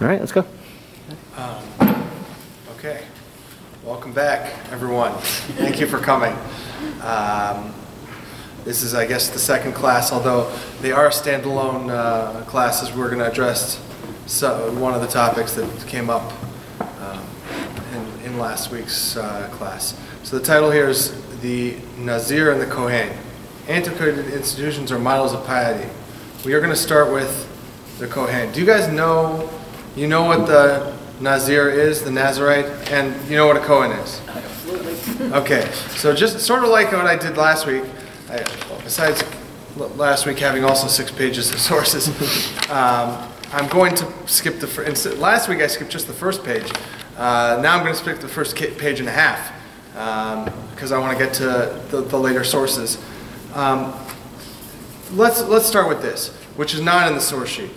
All right, let's go. Okay, welcome back, everyone. Thank you for coming. This is, I guess, the second class, although they are standalone classes. We're going to address one of the topics that came up in last week's class. So the title here is the Nazir and the Kohen. Antiquated institutions or models of piety. We are going to start with the Kohen. Do you guys know, what the Nazir is, the Nazirite, and you know what a Kohen is? Absolutely. Okay, so just sort of like what I did last week, besides last week having also 6 pages of sources, I'm going to skip last week I skipped just the first page. Now I'm going to skip the first page and a half because I want to get to the later sources. Let's start with this, which is not in the source sheet.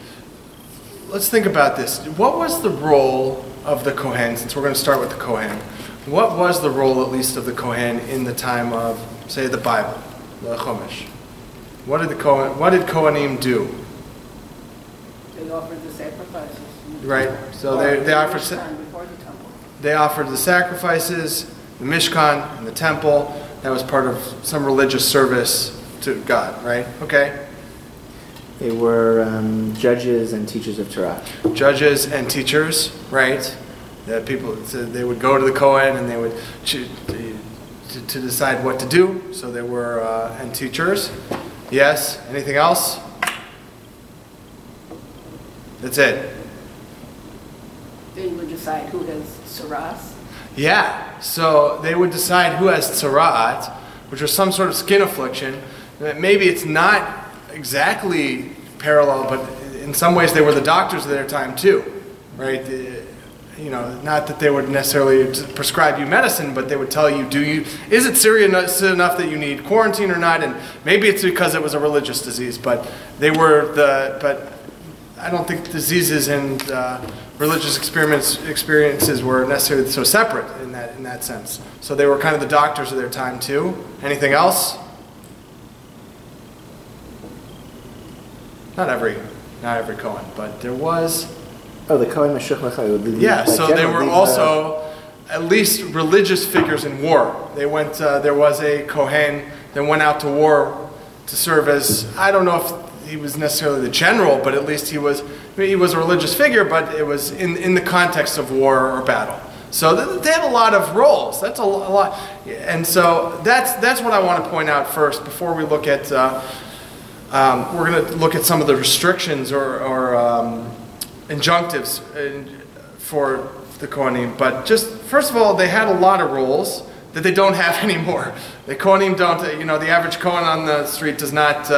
Let's think about this. What was the role of the Kohen, since we're going to start with the Kohen? What was the role, at least, of the Kohen in the time of, say, the Bible, the Chumash? What did Kohanim do? They offered the sacrifices. Right. So they offered. Before the temple. They offered the sacrifices, the Mishkan, and the temple. That was part of some religious service to God, right? Okay. They were judges and teachers of Torah. Judges and teachers, right? They would go to the Kohen and they would to decide what to do. So they were and teachers. Yes. Anything else? That's it. They would decide who has saras. Yeah. So they would decide who has tzara'at, which was some sort of skin affliction. Maybe it's not exactly parallel, but in some ways they were the doctors of their time too, right? Not that they would necessarily prescribe you medicine, but they would tell you, is it serious enough that you need quarantine or not? And maybe it's because it was a religious disease, but but I don't think diseases and religious experiences were necessarily so separate in that sense. So they were kind of the doctors of their time too. Anything else? Not every Kohen, but there was. Oh, the Kohen Meshuch Mechai. Yeah, so they were also at least religious figures in war. They went. There was a Kohen that went out to war to serve as, I don't know if he was necessarily the general, but at least he was a religious figure. But it was in the context of war or battle. So they had a lot of roles. That's a lot, and so that's what I want to point out first before we look at. We're going to look at some of the restrictions or injunctives for the Kohanim. But just, first of all, they had a lot of roles that they don't have anymore. The Kohanim don't, the average Kohen on the street does not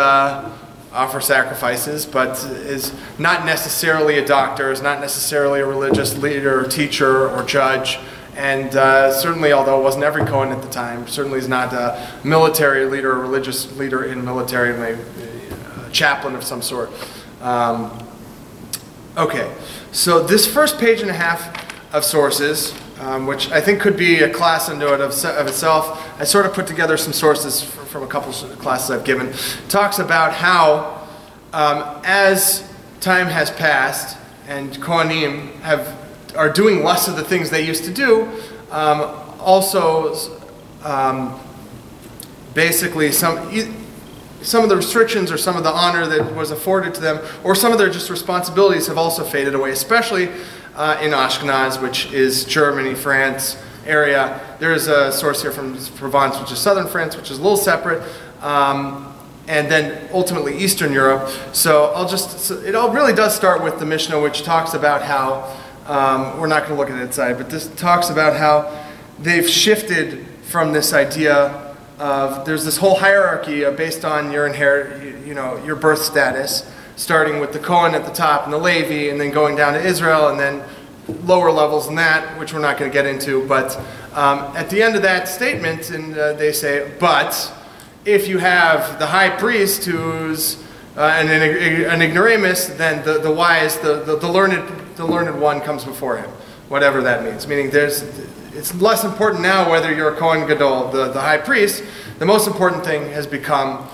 offer sacrifices, but is not necessarily a doctor, is not necessarily a religious leader or teacher or judge. And certainly, although it wasn't every Kohen at the time, certainly is not a military leader or religious leader in military, maybe a chaplain of some sort. Okay, so this first page and a half of sources, which I think could be a class unto it of itself, I sort of put together some sources from a couple of classes I've given, talks about how as time has passed and Kohanim are doing less of the things they used to do, also basically some of the restrictions or some of the honor that was afforded to them, or some of their just responsibilities have also faded away, especially in Ashkenaz, which is Germany, France area. There is a source here from Provence, which is southern France, which is a little separate, and then ultimately Eastern Europe. So it all really does start with the Mishnah, which talks about how, we're not going to look at it inside, but this talks about how they've shifted from this idea of, there's this whole hierarchy based on your your birth status, starting with the Kohen at the top and the Levi, and then going down to Israel, and then lower levels than that, which we're not going to get into. But at the end of that statement, and they say, but if you have the high priest who's an ignoramus, then the wise, the learned one comes before him, whatever that means. Meaning it's less important now whether you're a Kohen Gadol, the high priest. The most important thing has become,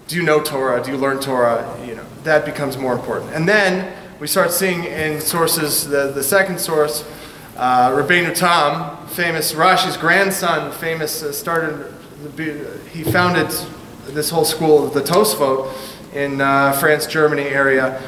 do you know Torah? Do you learn Torah? That becomes more important. And then we start seeing in sources, the second source, Rabbeinu Tam, famous Rashi's grandson, he founded this whole school of the Tosfot in France, Germany area,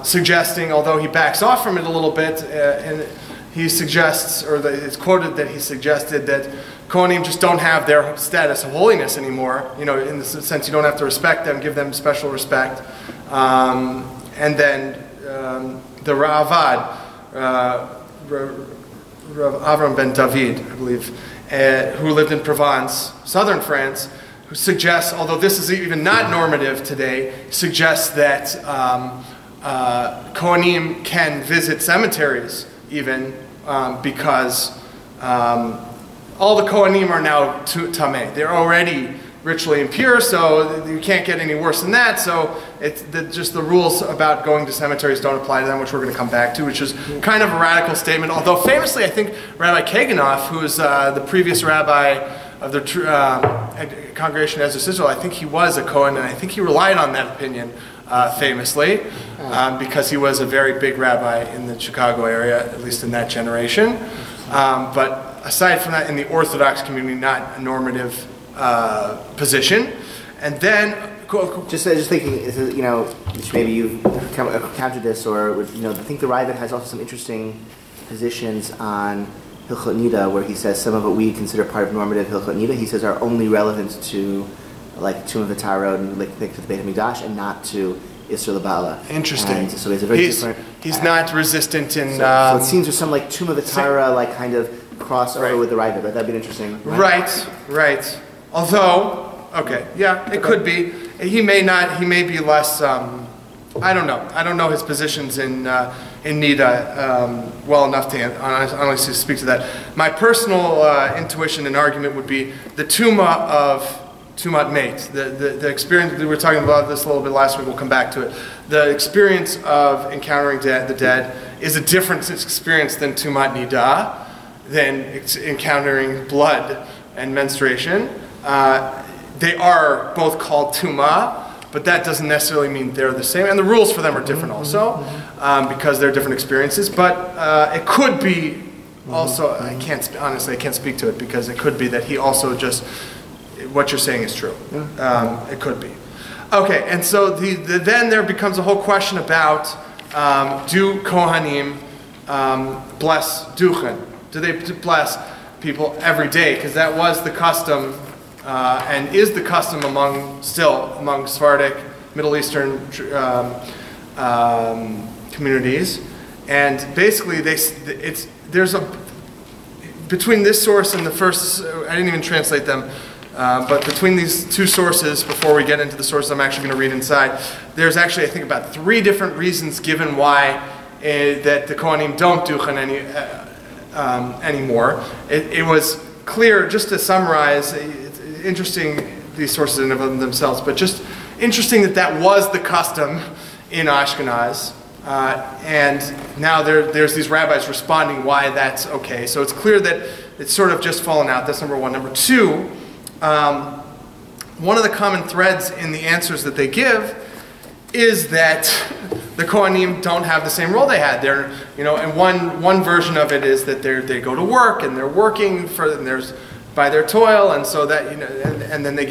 suggesting, although he backs off from it a little bit, and he suggests, or it's quoted that he suggested that Kohanim just don't have their status of holiness anymore, in the sense you don't have to respect them, give them special respect. And then the Ra'avad, Rav Avram ben David, I believe, who lived in Provence, southern France, who suggests, although this is even not normative today, suggests that Kohanim can visit cemeteries even because all the Kohanim are now tameh. They're already ritually impure, so you can't get any worse than that. So just the rules about going to cemeteries don't apply to them, which we're going to come back to, which is kind of a radical statement. Although famously, I think Rabbi Kaganoff, who is the previous rabbi of the congregation as Israel, I think he was a Kohen, and I think he relied on that opinion famously because he was a very big rabbi in the Chicago area, at least in that generation. But aside from that, in the Orthodox community, not a normative position. And then just thinking, which maybe you've countered this, or I think the Raavad has also some interesting positions on Hilchot Nida, where he says some of what we consider part of normative Hilchot Nida, he says are only relevant to like Tomb of V'Tara and like to the Beit HaMikdash, and not to Isser L'Bala. Interesting. And so he's a very different. He's not resistant in. So it seems there's some like Tomb of V'Tara like kind of crossover with the Raavad, right? That'd be interesting. Right. Although, okay, yeah, it could be. He may be less, I don't know. I don't know his positions in Nida well enough to honestly speak to that. My personal intuition and argument would be the Tuma of Tumat Meit, the experience, we were talking about this a little bit last week, we'll come back to it. The experience of encountering the dead is a different experience than Tumat Nida, than encountering blood and menstruation. They are both called Tuma, but that doesn't necessarily mean they're the same. And the rules for them are different also, because they're different experiences. But it could be also, I can't speak to it, because it could be that he also just, what you're saying is true. It could be. Okay, and so then there becomes a whole question about, do Kohanim bless Duchen? Do they bless people every day? Because that was the custom, and is the custom among Sephardic, Middle Eastern communities. And basically, between this source and the first, I didn't even translate them, but between these two sources, before we get into the sources I'm actually going to read inside, there's actually, I think, about 3 different reasons given why that the Kohanim don't duchen anymore. It was clear, just to summarize, it's interesting, these sources in and of themselves, but just interesting that was the custom in Ashkenaz. And now there's these rabbis responding why that's okay. So it's clear that it's sort of just fallen out. That's number 1. Number 2, one of the common threads in the answers that they give is that the Kohanim don't have the same role they had. And one version of it is that they go to work and they're working by their toil, and so that and then they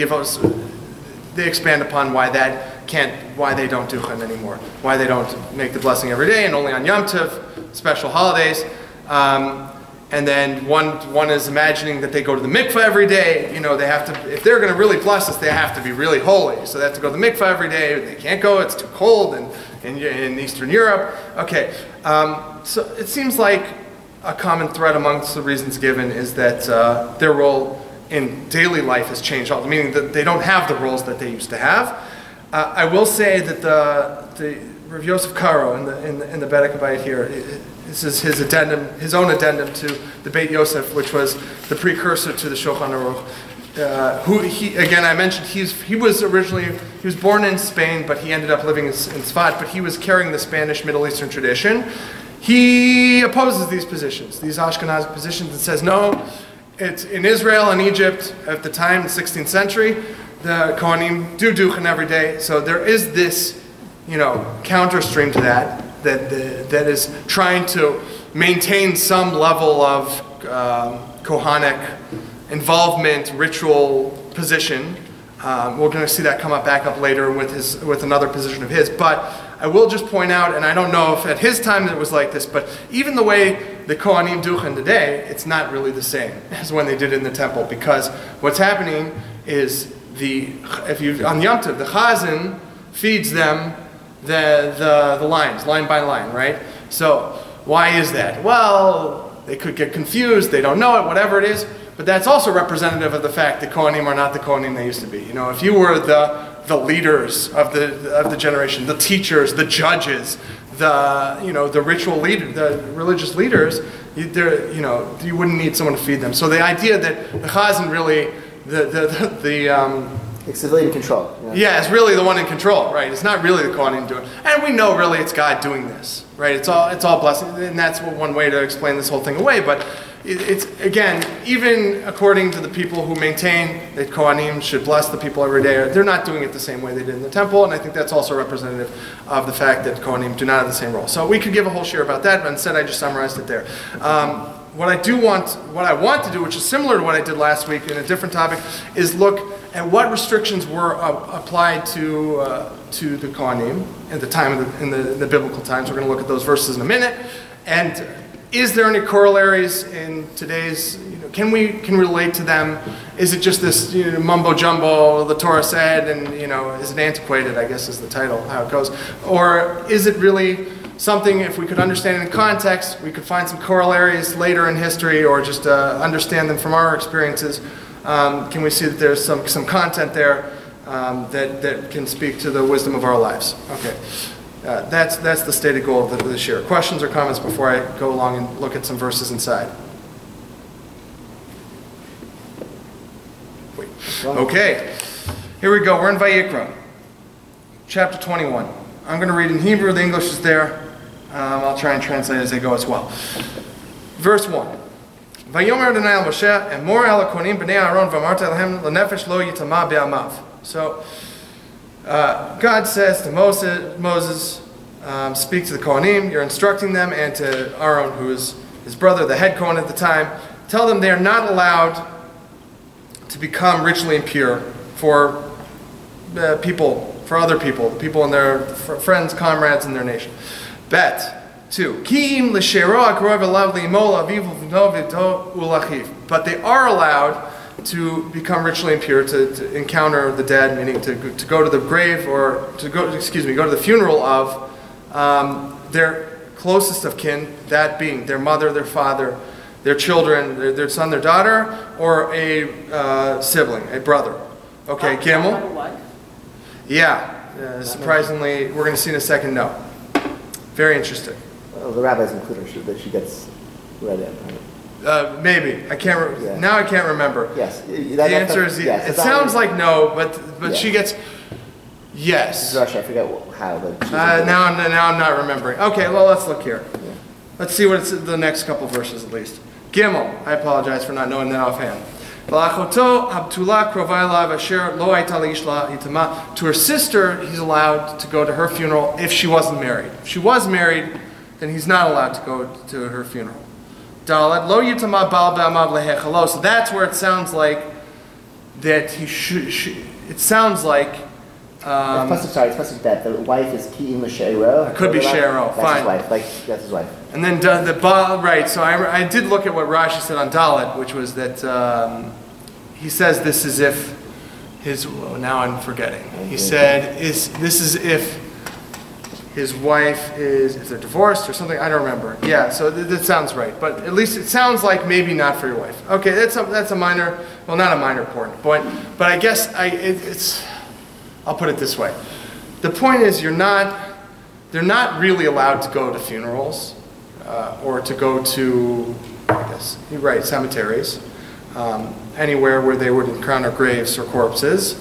expand upon why they don't duchen anymore, why they don't make the blessing every day and only on Yom Tov, special holidays. And then one is imagining that they go to the mikveh every day. They have to, if they're going to really bless us, they have to be really holy. So they have to go to the mikveh every day. They can't go; it's too cold in Eastern Europe. Okay, so it seems like a common thread amongst the reasons given is that their role in daily life has changed, meaning that they don't have the roles that they used to have. I will say that the Rav Yosef Karo in the Beit here, this is his own addendum to the Beit Yosef, which was the precursor to the Shulchan Aruch. I mentioned he was born in Spain, but he ended up living in Tzfat, but he was carrying the Spanish Middle Eastern tradition. He opposes these positions, these Ashkenazic positions, and says, no, it's in Israel and Egypt at the time, the 16th century, the Kohanim do duchen every day. So there is this, counter stream to that. that is trying to maintain some level of Kohanic involvement, ritual position. We're going to see that come back up later with another position of his. But I will just point out, and I don't know if at his time it was like this, but even the way the Kohanim do it today, it's not really the same as when they did it in the temple, because what's happening is on Yom Tov, the Chazan feeds them the lines, line by line, right? So why is that? Well, they could get confused, they don't know it, whatever it is, but that's also representative of the fact that Kohanim are not the Kohanim they used to be. You know, if you were the leaders of the generation, the teachers, the judges, the ritual leader, the religious leaders, you wouldn't need someone to feed them. So the idea that the Chazan really, It's civilian control. Yeah, it's really the one in control, right? It's not really the Kohanim doing it. And we know really it's God doing this, right? It's all blessing, and that's one way to explain this whole thing away. But it's, again, even according to the people who maintain that Kohanim should bless the people every day, they're not doing it the same way they did in the temple, and I think that's also representative of the fact that Kohanim do not have the same role. So we could give a whole share about that, but instead I just summarized it there. What I want to do, which is similar to what I did last week in a different topic, is look at what restrictions were applied to the Kohanim at the time in the biblical times. We're going to look at those verses in a minute. And is there any corollaries in today's? Can we relate to them? Is it just this mumbo jumbo? The Torah said, and is it antiquated? I guess is the title, how it goes, or is it really something? If we could understand it in context, we could find some corollaries later in history, or just understand them from our experiences. Can we see that there's some content there that can speak to the wisdom of our lives? Okay, that's the stated goal of this year. Questions or comments before I go along and look at some verses inside? Wait. Okay, here we go. We're in Vayikra, chapter 21. I'm going to read in Hebrew. The English is there. I'll try and translate as I go as well. Verse 1. Vayomer Adonai al Moshe emor el hakohanim b'nei Aaron v'amarta lehem lenefesh lo yitama be'amav. So God says to Moses, speak to the Kohanim. You're instructing them, and to Aaron, who is his brother, the head Kohen at the time. Tell them they are not allowed to become ritually impure for people, for other people, the people in their friends, comrades in their nation. Bet. 2. But they are allowed to become ritually impure, to encounter the dead, meaning to go to the grave, or to go to the funeral of their closest of kin, that being their mother, their father, their children, their son, their daughter, or a sibling, a brother. Okay, Gimel? Yeah, surprisingly, we're going to see in a second, no. Very interesting. Well, the rabbis include her, that she gets read in, right? Maybe. I can't. Now I can't remember. Yes. The answer is yes. It sounds like no, but yes. She gets yes. Russia, I forget how. Now I'm not remembering. Okay, well let's look here. Yeah. Let's see what it's the next couple verses at least. Gimel. I apologize for not knowing that offhand. To her sister, he's allowed to go to her funeral if she wasn't married. If she was married, then he's not allowed to go to her funeral. So that's where it sounds like that he should. It sounds like. It's that the wife is Ki'im Shero. It could be Shero. Fine. That's his wife. And then right. So I did look at what Rashi said on Dalet, which was that he says this is if his. Well, now I'm forgetting. He said this is if his wife is, if they're divorced or something. I don't remember. Yeah. So that sounds right. But at least it sounds like maybe not for your wife. Okay. That's a minor. Well, not a minor point. But I guess it's. I'll put it this way. The point is they're not really allowed to go to funerals or to go to, I guess, you're right, cemeteries, anywhere where they would encounter graves or corpses.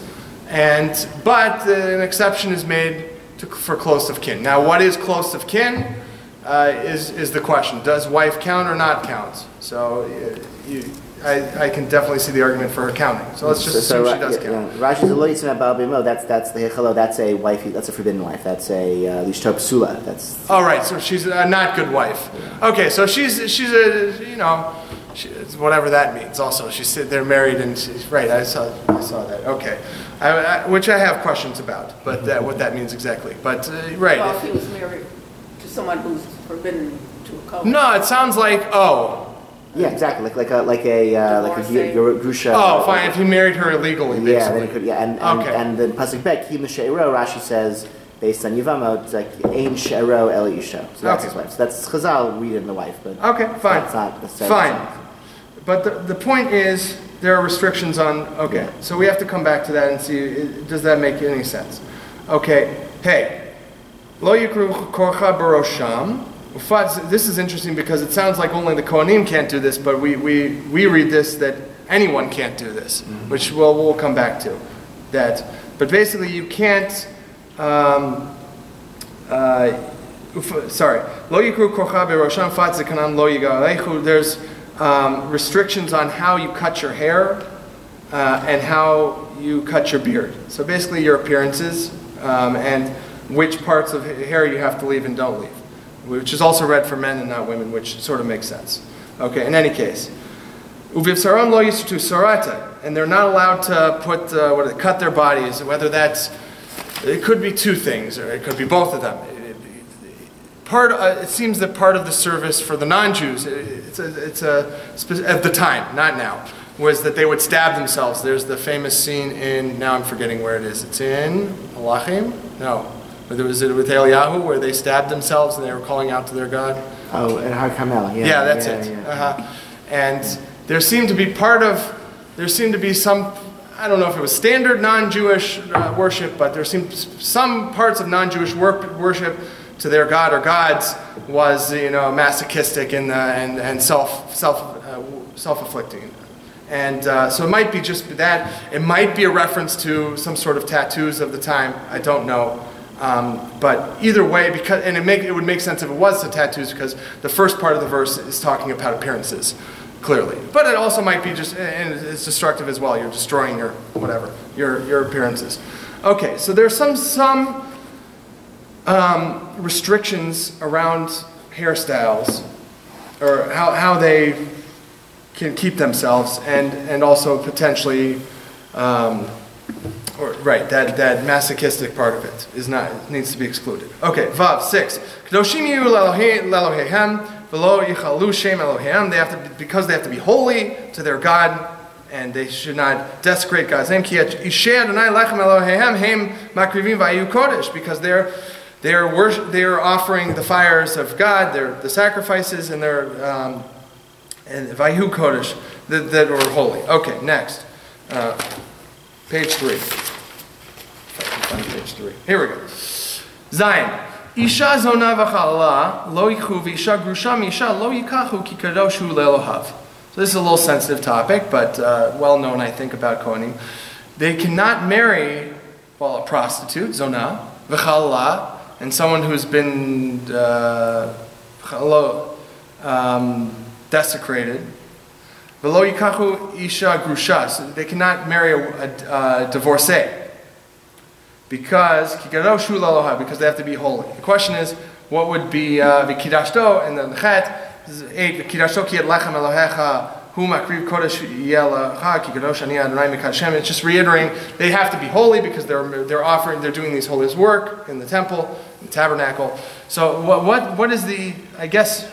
But an exception is made for close of kin. Now, what is close of kin is the question. Does wife count or not count? So I can definitely see the argument for her counting. So let's just assume she does count. Rashi's a lo yitzim abal b'mo. That's the hechalo. That's a wife. That's a forbidden wife. That's a lishto psula. That's. Oh right, so she's a not good wife. Okay, so she's a whatever that means. Also, they're married and she's right. I saw that. Okay, which I have questions about, but what that means exactly. But right. Well, if he was married to someone who's forbidden to a Kohen. No, it sounds like Yeah, exactly. Like a grusha. Oh, fine. If he married her illegally, basically. Yeah, then it could. Yeah, and then pasuk bet kim she'ero. Rashi says based on Yivamot, it's like ein she'ero el isha. So that's his wife. So that's Chazal reading the wife, but okay, fine. That's not necessarily fine. But the point is there are restrictions on. Okay, so we have to come back to that and see does that make any sense? Okay, hey, lo yikru korcha barosham. This is interesting because it sounds like only the Kohanim can't do this, but we read this that anyone can't do this, which we'll come back to. But basically you can't. Sorry, lo yikru korcha berosham fat zekanan lo yigaleichu. There's restrictions on how you cut your hair and how you cut your beard. So basically your appearances and which parts of hair you have to leave and don't leave. Which is also read for men and not women, which sort of makes sense. Okay, in any case. Uvivsaram lo yisrutu sarata, and they're not allowed to cut their bodies, whether it could be two things, or it could be both of them. It seems that part of the service for the non-Jews, at the time, not now, was that they would stab themselves. There's the famous scene now I'm forgetting where it is. It's in Malachim? No. Was it with Eliyahu where they stabbed themselves and they were calling out to their God? Oh, at Har Carmel, yeah. Yeah, that's it. Yeah. Uh-huh. And there seemed to be some, I don't know if it was standard non-Jewish worship, but there seemed some parts of non-Jewish worship to their God or gods was, masochistic and self-afflicting. And so it might be just that. It might be a reference to some sort of tattoos of the time. I don't know. But either way, it would make sense if it was the tattoos because the first part of the verse is talking about appearances, clearly. But it also might be and it's destructive as well. You're destroying your appearances. Okay, so there's some restrictions around hairstyles or how they can keep themselves and also potentially. That masochistic part of it needs to be excluded. Okay, Vav 6. Kedoshim yu lelohehem v'lo yichalu shem Eloheim. Because they have to be holy to their God, and they should not desecrate God's name. Ki ishe Adonai lechem Eloheim heim makrivim v'ayu kodesh. Because they're offering the fires of God, the sacrifices, and they're and v'ayu kodesh that are holy. Okay, next. Page 3. Page 3. Here we go. Zayin. Isha zona v'chalala lo yichu v'isha grusha misha lo yikachu ki kadoshu le'elohav. So this is a little sensitive topic, but well known, I think, about Kohanim. They cannot marry, a prostitute, zona, v'chalala, and someone who's been desecrated. V'lo yikachu isha grusha. So they cannot marry a divorcee. Because they have to be holy. The question is, what would be v'kidashto and the chet 8 v'kidashto ki et lechem Elohecha hu makriv kodesh yelacha ki kadosh ani Adonai mikadeshem. It's just reiterating they have to be holy because they're doing these holiest work in the temple, in the tabernacle. So what is the? I guess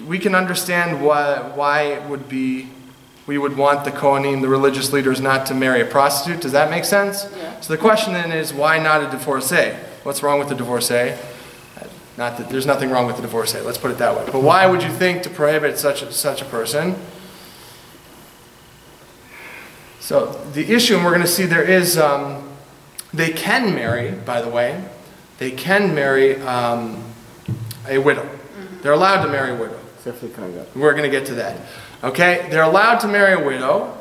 we can understand why it would be. We would want the Kohanim, the religious leaders, not to marry a prostitute. Does that make sense? Yeah. So the question then is, why not a divorcee? What's wrong with the divorcee? Not that there's nothing wrong with the divorcee. Let's put it that way. But why would you think to prohibit such a person? So the issue, and we're going to see there is, they can marry. By the way, they can marry a widow. Mm-hmm. They're allowed to marry a widow. We're going to get to that. Okay, they're allowed to marry a widow,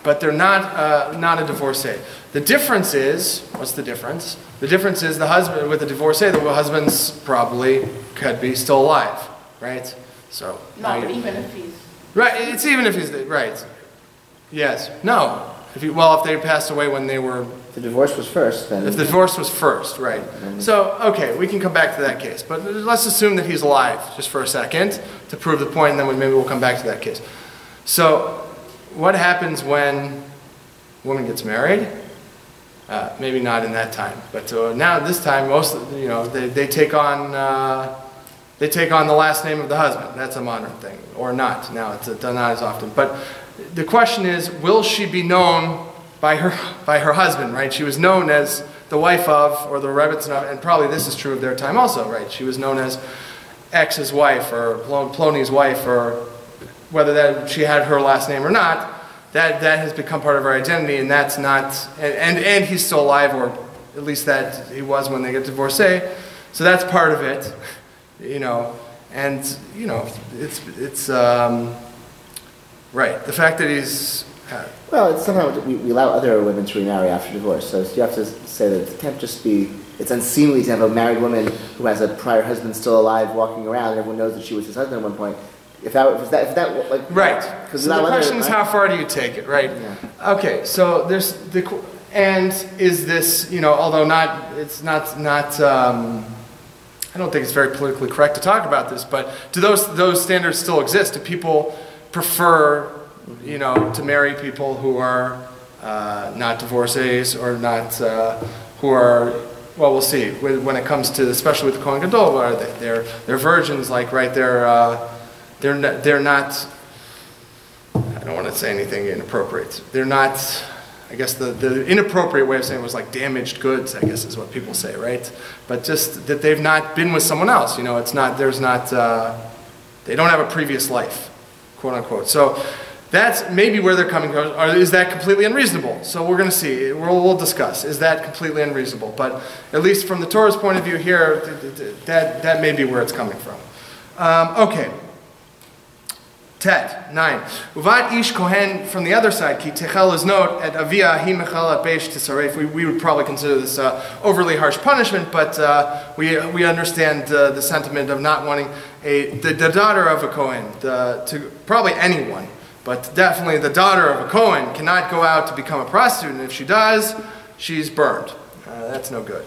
but they're not a divorcee. The difference is, what's the difference? The difference is the husband with a divorcee, the husband's probably could be still alive, right? So no, but even if he's right, it's even if he's right. Yes. No. If they passed away when they were... If the divorce was first, then... If the divorce was first, right. So, okay, we can come back to that case. But let's assume that he's alive, just for a second, to prove the point, and then maybe we'll come back to that case. So, what happens when a woman gets married? Maybe not in that time, but now this time, they take on the last name of the husband. That's a modern thing, or not. Now it's done not as often. But the question is, will she be known by her husband? Right? She was known as the wife of, or the Rebbetzin of, and probably this is true of their time also. Right? She was known as X's wife or Plony's wife, or whether that she had her last name or not. That has become part of her identity, and that's not, and he's still alive, or at least that he was when they get divorced. So that's part of it, and it's right. The fact that he's well, it's somehow we allow other women to remarry after divorce, so you have to say that it can't just be. It's unseemly to have a married woman who has a prior husband still alive walking around, and everyone knows that she was his husband at one point. If that like right. So the question is, how far do you take it, right? Yeah. Okay. So there's and is this, although it's not. I don't think it's very politically correct to talk about this, but do those standards still exist? Do people prefer, to marry people who are not divorcees or not who are? Well, we'll see. When it comes to, especially with the Kohen Gadol, are they're virgins, like right there. They're not, I don't want to say anything inappropriate. They're not, I guess the inappropriate way of saying it was like damaged goods, I guess is what people say, right? But just that they've not been with someone else, it's not, they don't have a previous life, quote unquote. So that's maybe where they're coming from. Or is that completely unreasonable? So we're going to see, we'll discuss, is that completely unreasonable? But at least from the Torah's point of view here, that may be where it's coming from. Okay. Tet, 9. Uvad ish kohen, from the other side, ki techel is note, at avia hi mechel at beish tisaref. We would probably consider this overly harsh punishment, but we understand the sentiment of not wanting the daughter of a kohen, to probably anyone, but definitely the daughter of a kohen cannot go out to become a prostitute, and if she does, she's burned. That's no good.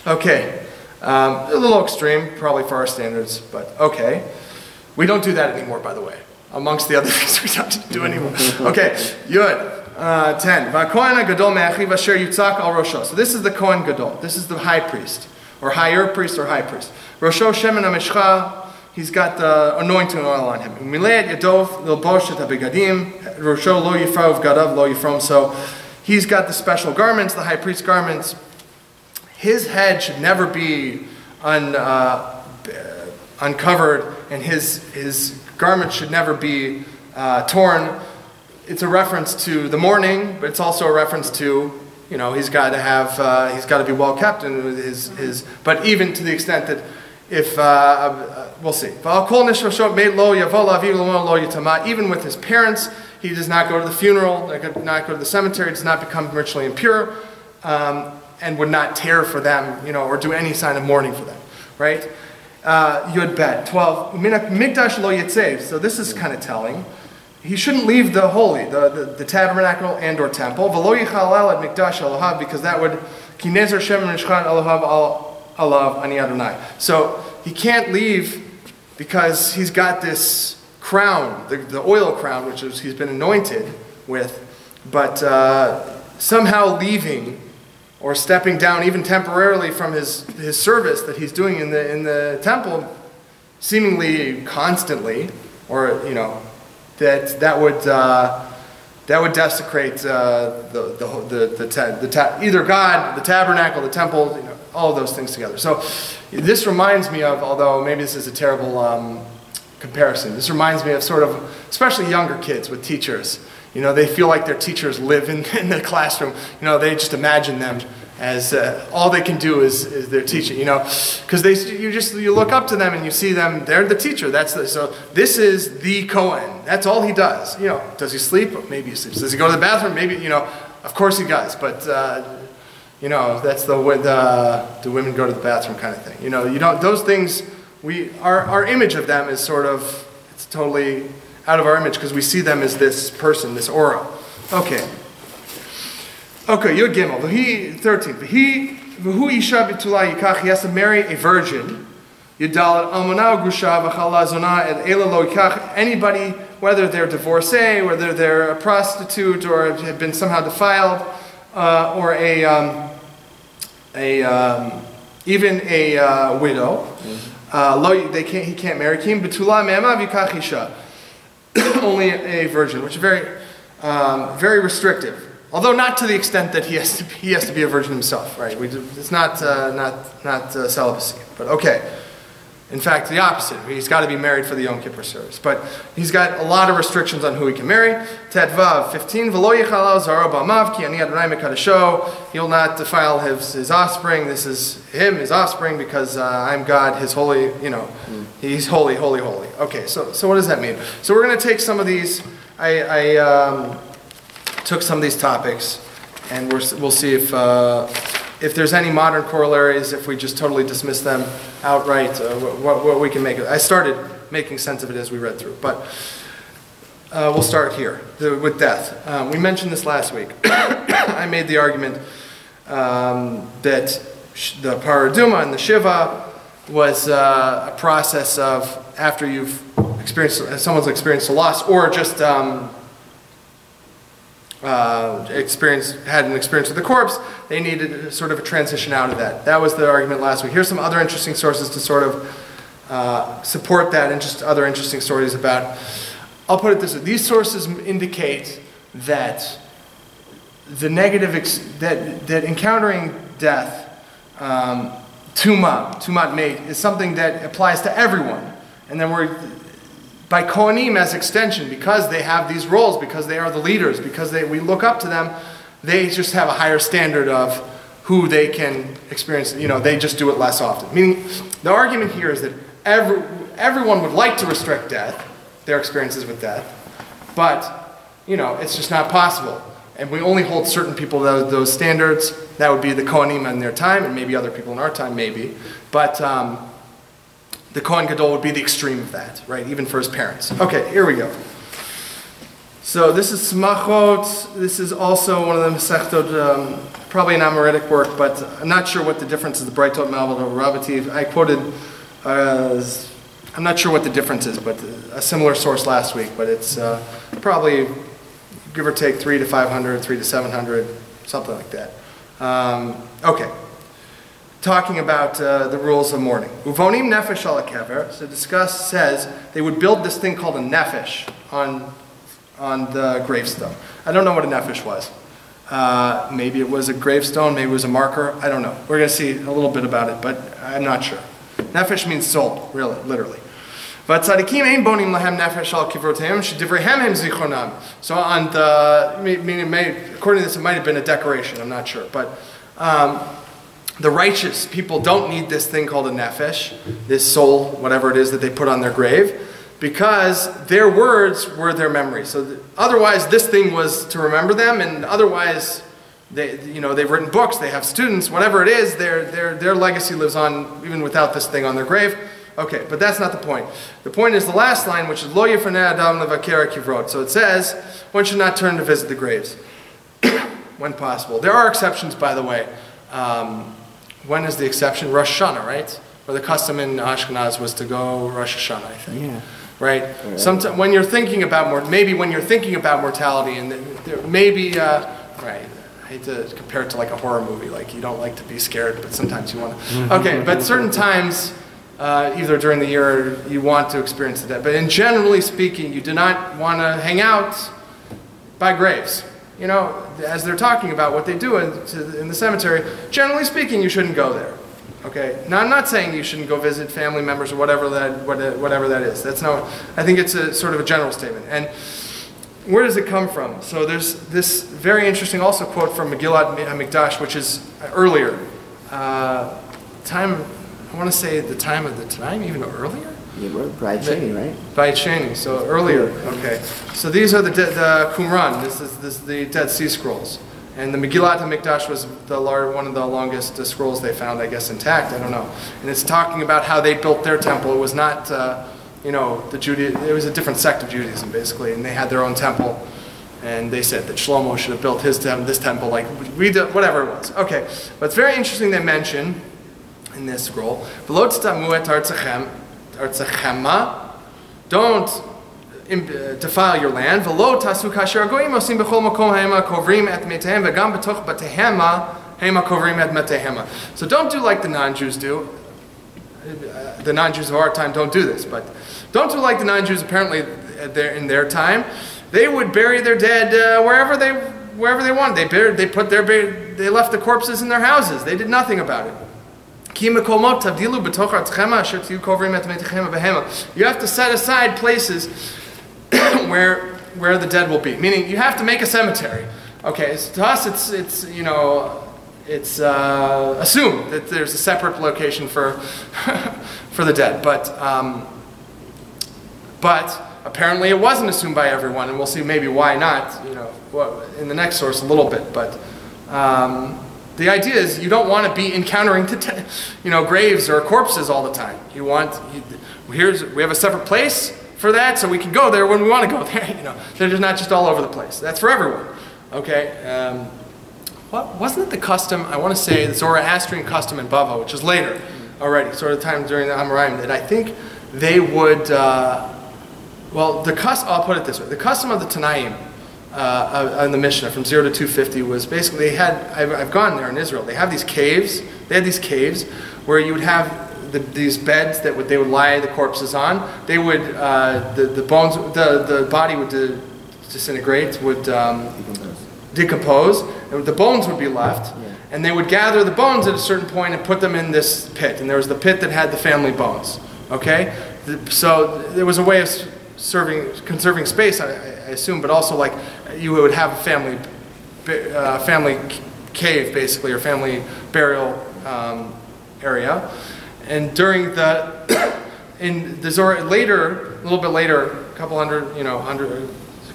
Okay, a little extreme, probably for our standards, but okay. We don't do that anymore, by the way. Amongst the other things we don't do anymore. Okay, Yud. 10. V'kohen gadol me'achiv asher yitzak al rosho. So this is the Kohen Gadol. This is the high priest, or higher priest, or high priest. Rosho shemen hamishcha. He's got the anointing oil on him. Milei yadov lilbosh et habegadim. Rosho lo yifrav gadav lo yifrom. So he's got the special garments, the high priest garments. His head should never be uncovered, and his garments should never be torn. It's a reference to the mourning, but it's also a reference to, he's got to be well kept, and but even to the extent that if we'll see. Even with his parents, he does not go to the funeral, does not go to the cemetery, does not become ritually impure, and would not tear for them, or do any sign of mourning for them, right? Yud Bet, 12. Mikdash lo yitzev. So this is kind of telling. He shouldn't leave the holy, the tabernacle and or temple. V'lo yichalel at Mikdash Elohav, because that would ki nezer shem mishkan Elohav alav ani Adonai. So he can't leave because he's got this crown, the oil crown, which he's been anointed with, but somehow leaving or stepping down even temporarily from his service that he's doing in the temple, seemingly constantly, or that would desecrate either God, the tabernacle, the temple, all of those things together. So this reminds me of, although maybe this is a terrible comparison, this reminds me of sort of, especially younger kids with teachers. They feel like their teachers live in the classroom. They just imagine them as all they can do is their teaching. Because you look up to them and you see them. They're the teacher. So this is the Kohen. That's all he does. Does he sleep? Maybe he sleeps. Does he go to the bathroom? Maybe. Of course he does. But that's the women go to the bathroom kind of thing. Those things. Our image of them is sort of, it's totally out of our image because we see them as this person, this aura. Okay. Okay, Yud Gimel. He 13. V'hu isha b'tula yikach. He has to marry a virgin. Yudal almana grusha v'chala zona et ela lo yikach. Anybody, whether they're divorcee, whether they're a prostitute, or have been somehow defiled, or even a widow. He can't marry. Kim b'tula me'ama v'yikach isha. Only a virgin, which is very restrictive. Although not to the extent that he has to be a virgin himself, right? It's not celibacy, but okay. In fact, the opposite. He's got to be married for the Yom Kippur service. But he's got a lot of restrictions on who he can marry. Tetvav 15. V'lo yichalal zaro b'amav ki ani Adonai mekadesho. He'll not defile his offspring. This is his offspring, because I'm God, his holy. He's holy, holy, holy. Okay. So what does that mean? So we're going to take some of these. I took some of these topics, and we'll see if there's any modern corollaries, if we just totally dismiss them outright, what we can make of it. I started making sense of it as we read through, but we'll start here with death. We mentioned this last week. I made the argument that the paraduma and the shiva was a process of, after someone's experienced a loss, or just had an experience with the corpse, they needed sort of a transition out of that. That was the argument last week. Here's some other interesting sources to sort of support that, and other interesting stories about. I'll put it this way: these sources indicate that the negative that encountering death, tumat mate, is something that applies to everyone, and then by Kohanim as extension, because they have these roles, because they are the leaders, because we look up to them, they just have a higher standard of who they can experience. They just do it less often. Meaning, the argument here is that everyone would like to restrict death, their experiences with death, but it's just not possible. And we only hold certain people to those standards. That would be the Kohanim in their time, and maybe other people in our time, maybe. But the Kohen Gadol would be the extreme of that, right? Even for his parents. Okay, here we go. So this is Smachot. This is also one of the Masechtot, probably an Amoritic work, but I'm not sure what the difference is. The Breitot Malvot or Ravativ. I quoted, I'm not sure what the difference is, but a similar source last week. But it's probably, give or take, 3 to 500, 3 to 700, something like that. Okay. Talking about the rules of mourning. Uvonim nefesh ala kever. So says they would build this thing called a nefesh on the gravestone. I don't know what a nefesh was. Maybe it was a gravestone, maybe it was a marker. I don't know. We're going to see a little bit about it, but I'm not sure. Nefesh means soul, really, literally. But tzadikim ein bonim lahem nefesh al kivroteim shedivreihem hem zichronam. So on the, according to this, it might have been a decoration. I'm not sure, but. The righteous people don't need this thing called a nefesh, this soul, whatever it is that they put on their grave, because their words were their memory. So otherwise, this thing was to remember them, and otherwise, they've written books, they have students, whatever it is, their legacy lives on even without this thing on their grave. Okay, but that's not the point. The point is the last line, which is lo yifnei adam levaker kivrot. So it says one should not turn to visit the graves when possible. There are exceptions, by the way. When is the exception? Rosh Hashanah, right? Where the custom in Ashkenaz was to go Rosh Hashanah, I think. Yeah. Right? Sometimes when you're thinking about mortality, and maybe, right, I hate to compare it to like a horror movie, like you don't like to be scared, but sometimes you want to. Okay, but certain times, either during the year, you want to experience the death. But in generally speaking, you do not want to hang out by graves. As they're talking about what they do in the cemetery, generally speaking, you shouldn't go there. Okay? Now, I'm not saying you shouldn't go visit family members or whatever that is. That's not. I think it's a sort of a general statement. And where does it come from? So there's this very interesting also quote from Megillat HaMikdash, which is earlier. I want to say the time of the time, even earlier. Yeah, Beit Sheni, right? Beit Sheni, so earlier. Okay, so these are the Qumran. This is the Dead Sea Scrolls, and the Megillat HaMikdash was one of the longest scrolls they found, I guess, intact. I don't know, and it's talking about how they built their temple. It was not, it was a different sect of Judaism basically, and they had their own temple. And they said that Shlomo should have built this temple like we did, whatever it was. Okay, but it's very interesting they mention in this scroll, "V'lo titamu et artzachema," don't defile your land. "V'lo tasu kasher hagoyim osim b'chol makom hema kovrim et metehem v'gam b'toch batehema hema kovrim et metehema." So don't do like the non-Jews do. The non-Jews of our time don't do this, but don't do like the non-Jews apparently in their time. They would bury their dead wherever they wanted. They left the corpses in their houses. They did nothing about it. You have to set aside places where the dead will be. Meaning you have to make a cemetery. Okay, so to us it's assumed that there's a separate location for the dead, but apparently it wasn't assumed by everyone, and we'll see maybe why not, in the next source a little bit. But the idea is you don't want to be encountering graves or corpses all the time. We have a separate place for that, so we can go there when we want to go there. They're just not just all over the place. That's for everyone. Okay. Wasn't it the custom? I want to say the Zoroastrian custom in Bava, which is later already, sort of time during the Amoraim, that I think they would. I'll put it this way: the custom of the Tanaim in the Mishnah from 0 to 250 was basically I've gone there in Israel. They have these caves. They had these caves where you would have these beds that they would lie the corpses on. They would the bones, the body would disintegrate, would decompose, and the bones would be left. And they would gather the bones at a certain point and put them in this pit. And there was the pit that had the family bones. Okay, so there was a way of conserving space, I assume, but also like you would have a family cave basically, or family burial area. And during in the later, a little bit later, a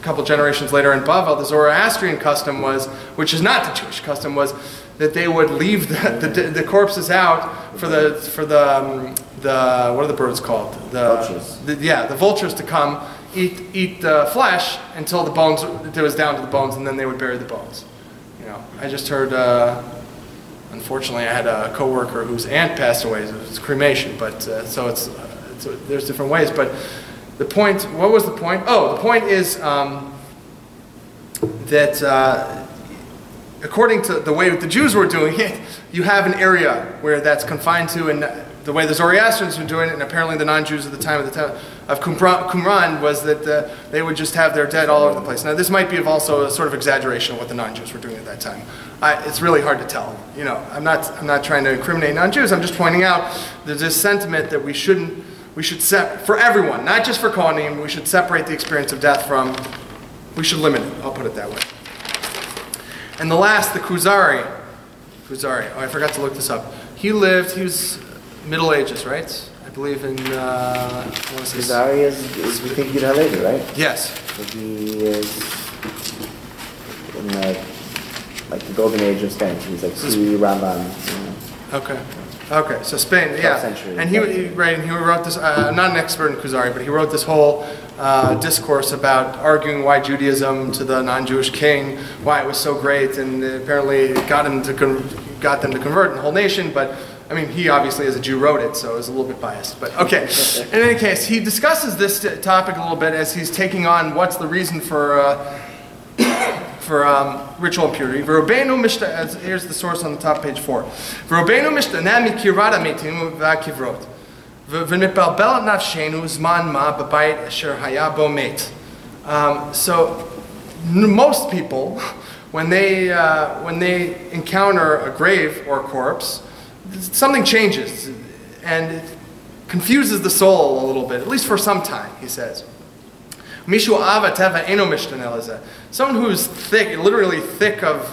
couple generations later in Bavel, the Zoroastrian custom was, which is not the Jewish custom, was that they would leave the corpses out for the what are the birds called? Vultures. The vultures to come eat the flesh until the bones, it was down to the bones, and then they would bury the bones. I just heard. Unfortunately, I had a coworker whose aunt passed away. It's cremation, but so there's different ways. But the point. What was the point? Oh, the point is that. According to the way the Jews were doing it, you have an area where that's confined to, and the way the Zoroastrians were doing it, and apparently the non-Jews at the time of Qumran was that they would just have their dead all over the place. Now this might be also a sort of exaggeration of what the non-Jews were doing at that time. It's really hard to tell. I'm not trying to incriminate non-Jews. I'm just pointing out there's this sentiment that we should for everyone, not just for Kohanim, we should separate the experience of death from. We should limit it. I'll put it that way. And the last, the Kuzari. Oh, I forgot to look this up. He was Middle Ages, right? I believe in, Kuzari is we think Yudah later, right? Yes. So he is in the golden age of Spain. He's like Sui Ramban. Okay, so Spain, yeah. Century, and he wrote this, I'm not an expert in Kuzari, but he wrote this whole discourse about arguing why Judaism to the non-Jewish king, why it was so great, and apparently got them to convert the whole nation, but I mean, he obviously as a Jew wrote it, so it was a little bit biased, but okay. In any case, he discusses this topic a little bit as he's taking on what's the reason for ritual impurity. Here's the source on the top, page 4. So most people, when they encounter a grave or a corpse, something changes, and it confuses the soul a little bit, at least for some time, he says. Someone who's thick, literally thick of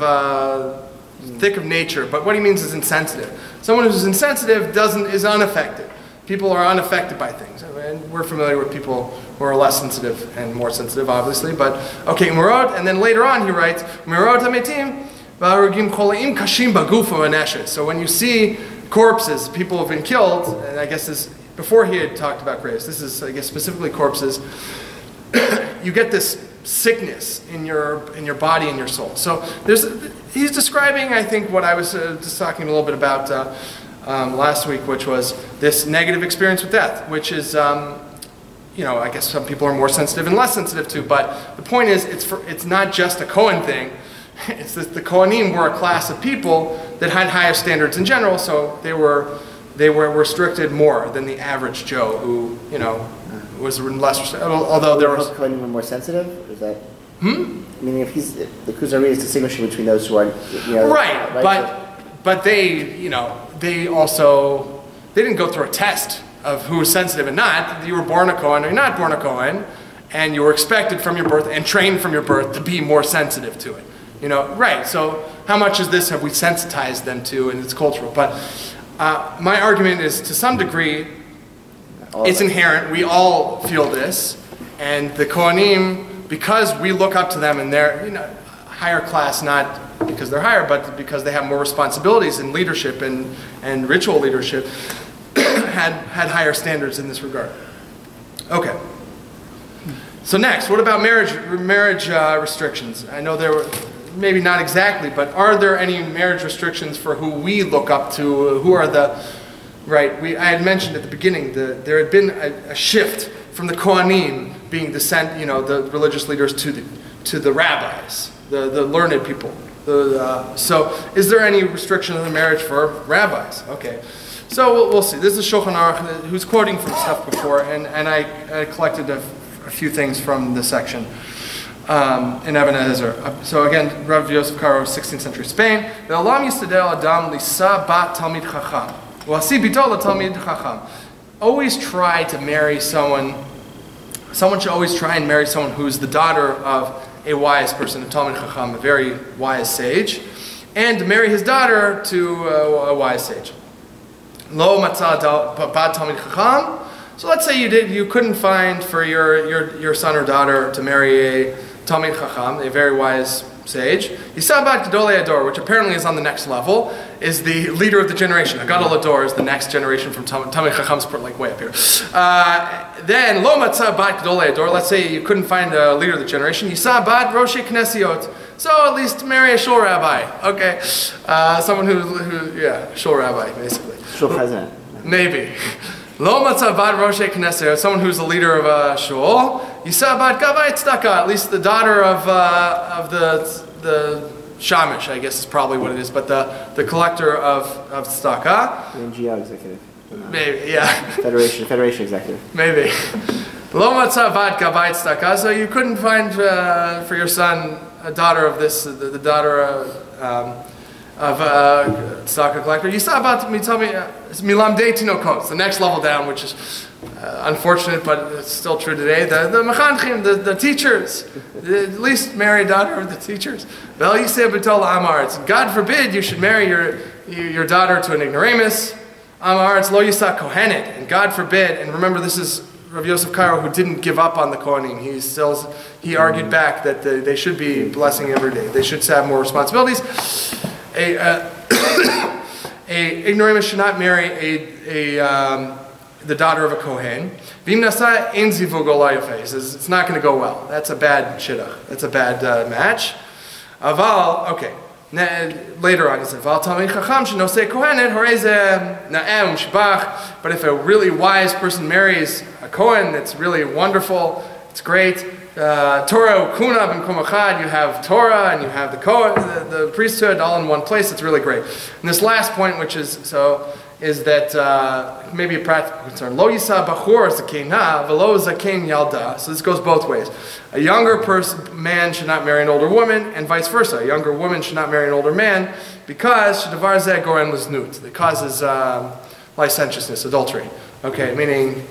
nature, but what he means is insensitive. Someone who's insensitive is unaffected. People are unaffected by things, and we're familiar with people who are less sensitive and more sensitive, obviously. But okay, and then later on he writes, so when you see corpses, people have been killed, and I guess this before he had talked about graves. This is, I guess, specifically corpses. You get this sickness in your body and your soul. So he's describing, I think, what I was just talking a little bit about last week, which was this negative experience with death, which is, I guess some people are more sensitive and less sensitive to, but the point is, it's not just a Kohen thing. It's that the Kohanim were a class of people that had higher standards in general, so they were restricted more than the average Joe who, was less restricted, although there was... Kohanim were more sensitive? Is that... Meaning if the Kuzari is distinguishing between those who are... Right, but they, they also... They didn't go through a test of who was sensitive and not. You were born a Kohen or you're not born a Kohen, and you were expected from your birth and trained from your birth to be more sensitive to it. Right, so how much of this have we sensitized them to, and it's cultural? But my argument is, to some degree, it's inherent. We all feel this, and the Kohanim, because we look up to them and they're higher class, not because they're higher, but because they have more responsibilities in leadership and ritual leadership, had higher standards in this regard. Okay. So next, what about marriage restrictions? I know there were, maybe not exactly, but are there any marriage restrictions for who we look up to? Who are the, right? I had mentioned at the beginning there had been a shift from the Kohanim being the religious leaders to the rabbis, the learned people. So is there any restriction on the marriage for rabbis? Okay. So we'll see. This is Shulchan Aruch, who's quoting from stuff before, and I collected a few things from this section in Even HaEzer. So again, Rav Yosef Karo, 16th century Spain. Ve'olam yistadel adam lisa bat talmid chacham. V'asi bito talmid chacham. Always try to marry someone should always try and marry someone who's the daughter of a wise person, a talmid chacham, a very wise sage, and to marry his daughter to a wise sage. Lo matzah bat talmid chacham. So let's say you couldn't find for your son or daughter to marry a talmid chacham, a very wise sage. Yisa bat gedolei ador, which apparently is on the next level, is the leader of the generation. Gadol ador is the next generation from talmid chacham's like way up here. Then lo matzah bat gedolei ador. Let's say you couldn't find a leader of the generation. Yisa bat roshei knesiot. So at least marry a shul rabbi. Okay, someone who shul rabbi basically. Shul president. Maybe. Lo matzah bat roshei knesset, someone who's the leader of a shul. Yisa bat gavai tzedakah, at least the daughter of the shamish, I guess is probably what it is, but the collector of tzedakah. The NGO executive. Maybe, yeah. Federation executive. Maybe. Lo matzah bat gavai tzedakah, so you couldn't find for your son a daughter of this, the daughter of tzedakah collector. Yisa bat milamdei tinokot, the next level down, which is unfortunate, but it's still true today. The mechanchim, the teachers, at least marry a daughter of the teachers. Vel yiseh b'tol amaretz. God forbid you should marry your daughter to an ignoramus. Amaretz lo yisa kohenet, and God forbid. And remember, this is Rav Yosef Karo, who didn't give up on the Kohanim. He argued back that they should be blessing every day. They should have more responsibilities. A ignoramus should not marry the daughter of a Kohen. V'imnasa ein zivug ola yafeh. He says it's not going to go well. That's a bad shidduch. That's a bad match. Aval, okay. Later on, he said, "Val talmid chacham shenosei kohenet horei na'em shbach." But if a really wise person marries a Kohen, it's really wonderful. It's great. Torah ukuna b'mkom echad. You have Torah and you have the Kohen, the priesthood, all in one place. It's really great. And this last point, which is that maybe a practical concern. Lo yisa bachor zakena velo zaken yalda. So this goes both ways. A younger man should not marry an older woman, and vice versa. A younger woman should not marry an older man, because shedavar zeh goren leznut. It causes licentiousness, adultery. Okay, meaning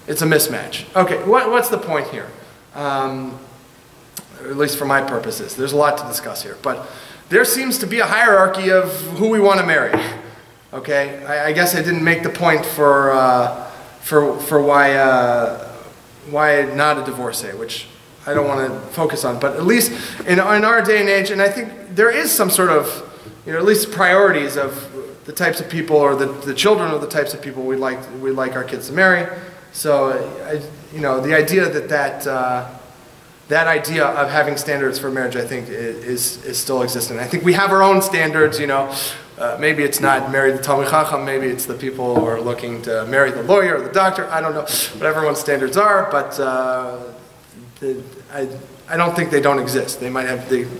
it's a mismatch. Okay, what's the point here? At least for my purposes. There's a lot to discuss here, but there seems to be a hierarchy of who we want to marry. Okay, I guess I didn't make the point for why not a divorcee, which I don't want to focus on. But at least in our day and age, and I think there is some sort of, at least priorities of the types of people, or the children of the types of people we'd like our kids to marry. So the idea that that idea of having standards for marriage, I think, is still existent. I think we have our own standards, you know. Maybe it's not marry the Talmid Chacham, maybe it's the people who are looking to marry the lawyer or the doctor, I don't know what everyone's standards are, but I don't think they don't exist. They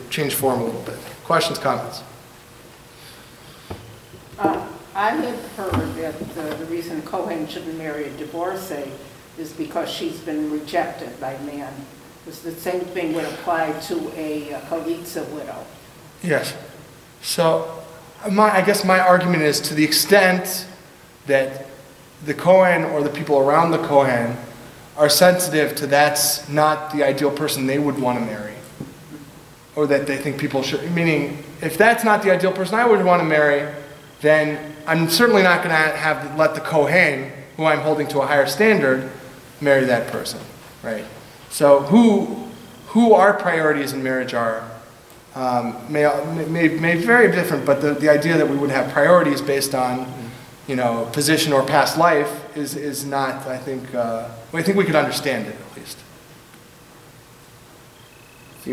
change form a little bit. Questions, comments? I had heard that the reason Kohen shouldn't marry a divorcee is because she's been rejected by man. Because the same thing would apply to a Chalitza widow. Yes. So I guess my argument is, to the extent that the Kohen or the people around the Kohen are sensitive to that's not the ideal person they would want to marry, or that they think people should, meaning if that's not the ideal person I would want to marry, then I'm certainly not going to let the Kohen, who I'm holding to a higher standard, marry that person, right? So who our priorities in marriage are may vary different, but the idea that we would have priorities based on, you know, position or past life is not, I think we could understand it at least. So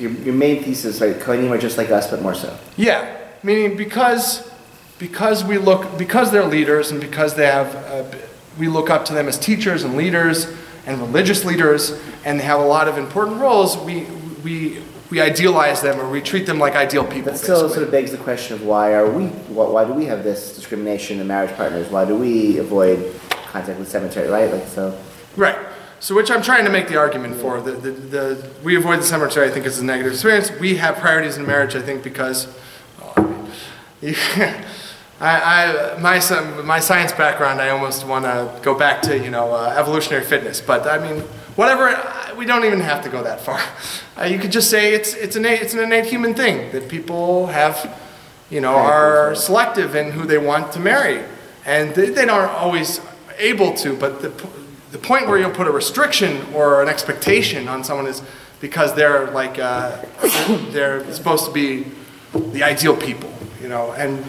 your main thesis, like Kohanim are just like us, but more so. Yeah, meaning because they're leaders and because they have, we look up to them as teachers and leaders and religious leaders, and they have a lot of important roles. We idealize them, or we treat them like ideal people. That still sort of begs the question of why do we have this discrimination in marriage partners? Why do we avoid contact with cemetery, right? Like so. Right. So which I'm trying to make the argument for. We avoid the cemetery, I think, is a negative experience. We have priorities in marriage, I think, because my science background, I almost want to go back to, you know, evolutionary fitness. But I mean, whatever, we don't even have to go that far. You could just say it's an innate human thing that people have, you know, are selective in who they want to marry, and they aren't always able to. But the point where you'll put a restriction or an expectation on someone is because they're like they're supposed to be the ideal people, you know, and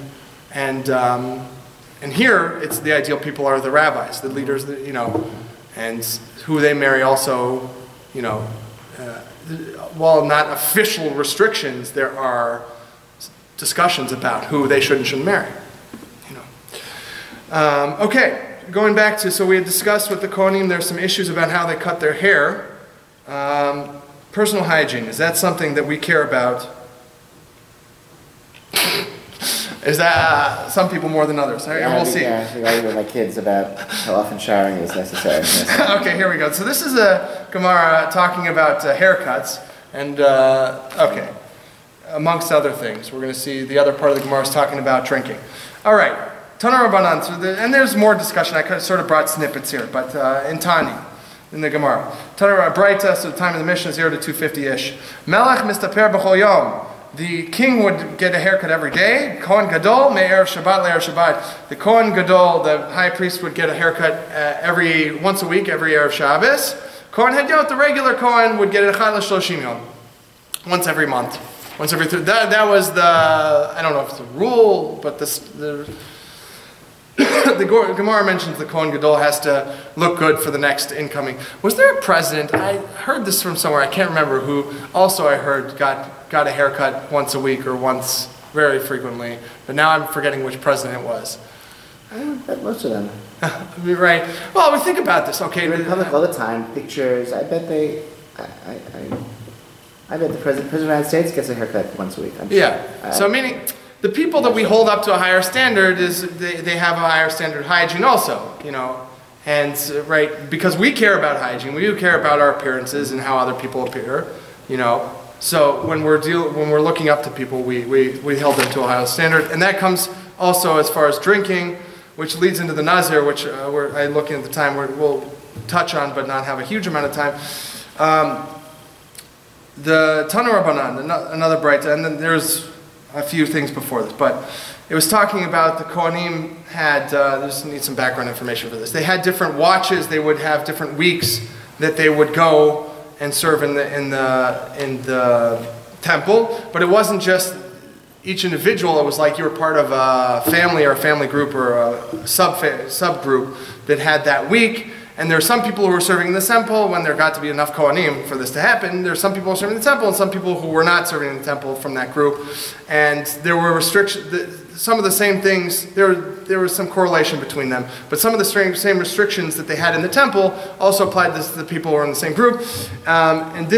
here it's the ideal people are the rabbis, the leaders, you know, and who they marry also, you know, while not official restrictions, there are discussions about who they should and shouldn't marry, you know. Okay. Going back to, so we had discussed with the Kohanim, there's some issues about how they cut their hair. Personal hygiene, is that something that we care about? Is that some people more than others? Yeah, we'll see. Yeah, I argue with my kids about how often showering is necessary. Okay, here we go. So this is a Gemara talking about haircuts, and okay, amongst other things. We're going to see the other part of the Gemara is talking about drinking. All right. Tana Rabbanan, and there's more discussion. I kind of sort of brought snippets here, but in Tani, in the Gemara. Tana Rabbaita, so the time of the Mishnah, 0 to 250-ish. Melech mistaper b'chol yom. The king would get a haircut every day. Kohen Gadol, me'erev Shabbat le'erev Shabbat. The Kohen Gadol, the high priest, would get a haircut once a week, every Erev Shabbos. Kohen Hadyot, the regular Kohen, would get a echad l'shloshim yom. Once every month. Once every that was the, I don't know if it's a rule, but the Gemara mentions the Kohen Gadol has to look good for the next incoming. Was there a president, I heard this from somewhere, I can't remember who, also I heard got a haircut once a week or once very frequently, but now I'm forgetting which president it was. I bet most of them. Right. Well, we think about this, okay. They're in public all the time, pictures, I bet the President of the United States gets a haircut once a week. I'm sure. So meaning, the people that we hold up to a higher standard is they have a higher standard of hygiene also, you know, and right, because we care about hygiene, we do care about our appearances and how other people appear, you know. So when we're looking up to people, we held them to a higher standard, and that comes also as far as drinking, which leads into the Nazir, which I'm looking at the time we'll touch on, but not have a huge amount of time. The Tana Rabbanan, another bright, and then there's a few things before this, but it was talking about the Kohanim had, just need some background information for this. They had different watches, they would have different weeks that they would go and serve in the temple, but it wasn't just each individual, it was like you were part of a family or a family group or a subgroup that had that week, And there are some people who were serving in the temple when there got to be enough Kohanim for this to happen. There are some people who were serving in the temple and some people who were not serving in the temple from that group. And there were restrictions, some of the same things, there was some correlation between them. But some of the same restrictions that they had in the temple also applied to the people who were in the same group. And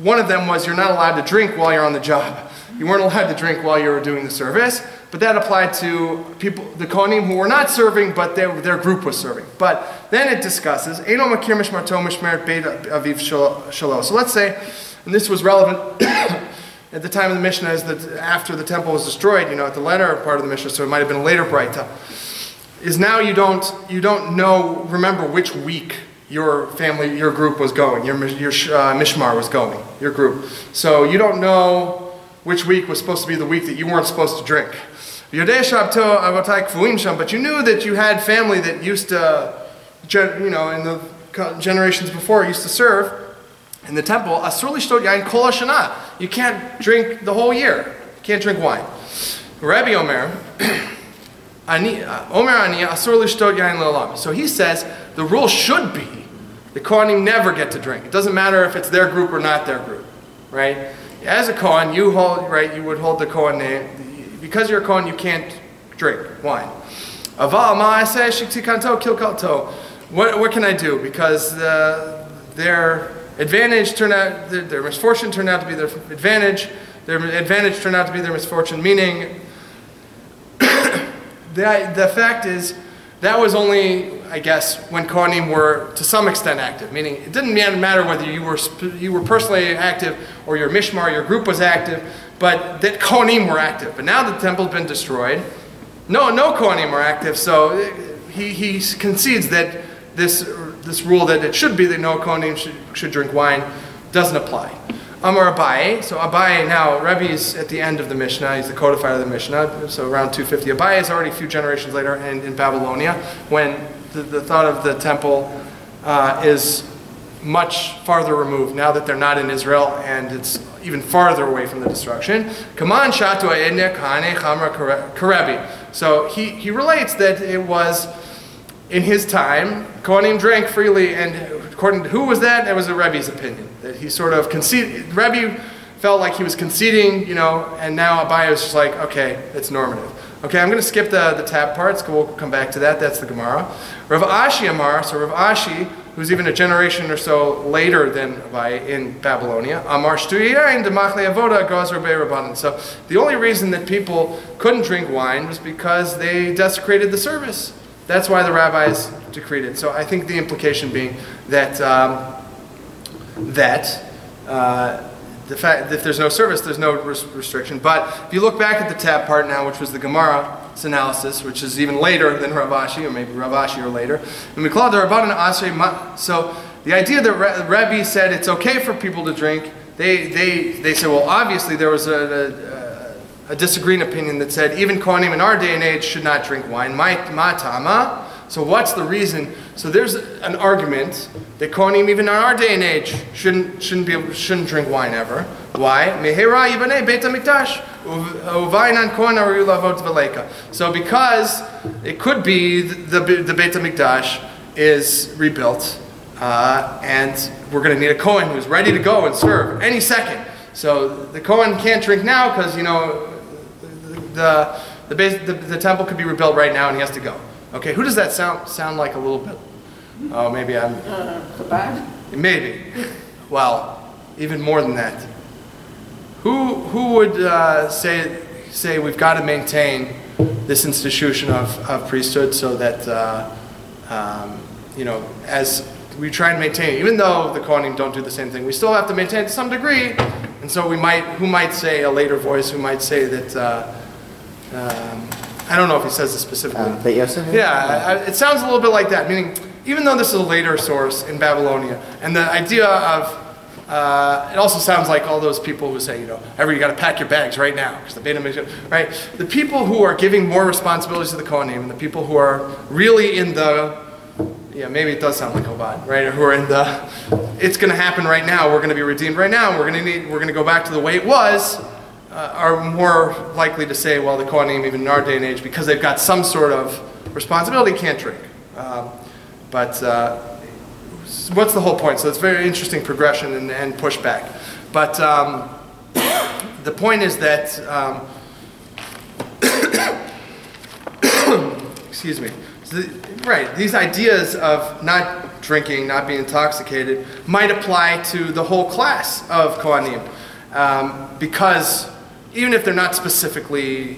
one of them was you're not allowed to drink while you're on the job. You weren't allowed to drink while you were doing the service. But that applied to people, the Kohanim who were not serving, but their group was serving. But then it discusses, Eino makir mishmarto mishmeret beit aviv shelo. So let's say, and this was relevant at the time of the Mishnah, is that after the temple was destroyed, at the latter part of the Mishnah, so it might have been a later Breita, is now you don't remember which week your family, your group was going, your mishmar was going, your group. So you don't know which week was supposed to be the week that you weren't supposed to drink. But you knew that you had family that used to, in the generations before, used to serve in the temple. Asur lishtot yain kol hashana. You can't drink the whole year. You can't drink wine. Rabbi Omer, asur lishtot yain le'olam. So he says the rule should be the Kohanim never get to drink. It doesn't matter if it's their group or not their group, right? As a Kohen, you would hold the Kohen name. Because you're a Kohen, you can't drink wine. What can I do? Because their advantage turned out, their misfortune turned out to be their advantage. Their advantage turned out to be their misfortune. Meaning, the fact is, that was only, I guess, when Kohanim were to some extent active. Meaning, it didn't matter whether you were personally active or your mishmar, your group was active, but that Kohanim were active. But now the temple's been destroyed, no Kohanim are active. So he concedes that this rule that it should be that no Kohanim should drink wine doesn't apply. Amar Abaye. So Abaye now, Rebbe is at the end of the Mishnah. He's the codifier of the Mishnah. So around 250. Abaye is already a few generations later in Babylonia, when the thought of the temple is much farther removed now that they're not in Israel, and it's even farther away from the destruction. Kaman shatu ayedne kahane chamra karebi. So he relates that it was in his time Kohanim drank freely, and according to who was that? It was the Rebbe's opinion that he sort of conceded. Rebbe felt like he was conceding, and now Abaye was just like, okay, it's normative. Okay, I'm going to skip the tab parts. We'll come back to that. That's the Gemara. Rav Ashi Amar. So Rav Ashi, who's even a generation or so later than Abaye in Babylonia, Amar Shtuyayin Demachle Avoda Gozer Rabbanan. So the only reason that people couldn't drink wine was because they desecrated the service. That's why the rabbis decreed it. So I think the implication being that the fact that if there's no service, there's no restriction. But if you look back at the tab part now, which was the Gemara's analysis, which is even later than Rav Ashi, or maybe Rav Ashi or later. So the idea that Rebbe said it's okay for people to drink, they said, well, obviously there was a disagreeing opinion that said even Kohanim in our day and age should not drink wine. Ma tama. So what's the reason? So there's an argument that Kohanim even in our day and age shouldn't drink wine ever. Why? Mehera yibanei Beit HaMikdash uvainan Kohen aru lavot v'leika. So because it could be the Beit HaMikdash is rebuilt, and we're going to need a Kohen who's ready to go and serve any second. So the Kohen can't drink now because the temple could be rebuilt right now and he has to go. Okay, who does that sound like a little bit? Oh, maybe I'm... Chabad? Maybe. Well, even more than that. Who would say we've got to maintain this institution of priesthood so that, as we try to maintain, even though the Kohanim don't do the same thing, we still have to maintain it to some degree. And so who might say, a later voice, who might say that, I don't know if he says this specifically. Beit Yosef? Yeah, it sounds a little bit like that, meaning even though this is a later source in Babylonia, and the idea of, it also sounds like all those people who say, you got to pack your bags right now, because the Beit HaMikdash, right? The people who are giving more responsibilities to the Kohanim, and the people who are really in the, maybe it does sound like Chabad, right? Or who are in the, it's going to happen right now, we're going to be redeemed right now, we're going to go back to the way it was, are more likely to say, well, the Kohanim, even in our day and age, because they've got some sort of responsibility, can't drink. But what's the whole point? So it's very interesting progression and pushback. But the point is that, excuse me, right, these ideas of not drinking, not being intoxicated, might apply to the whole class of Kohanim. Because even if they're not specifically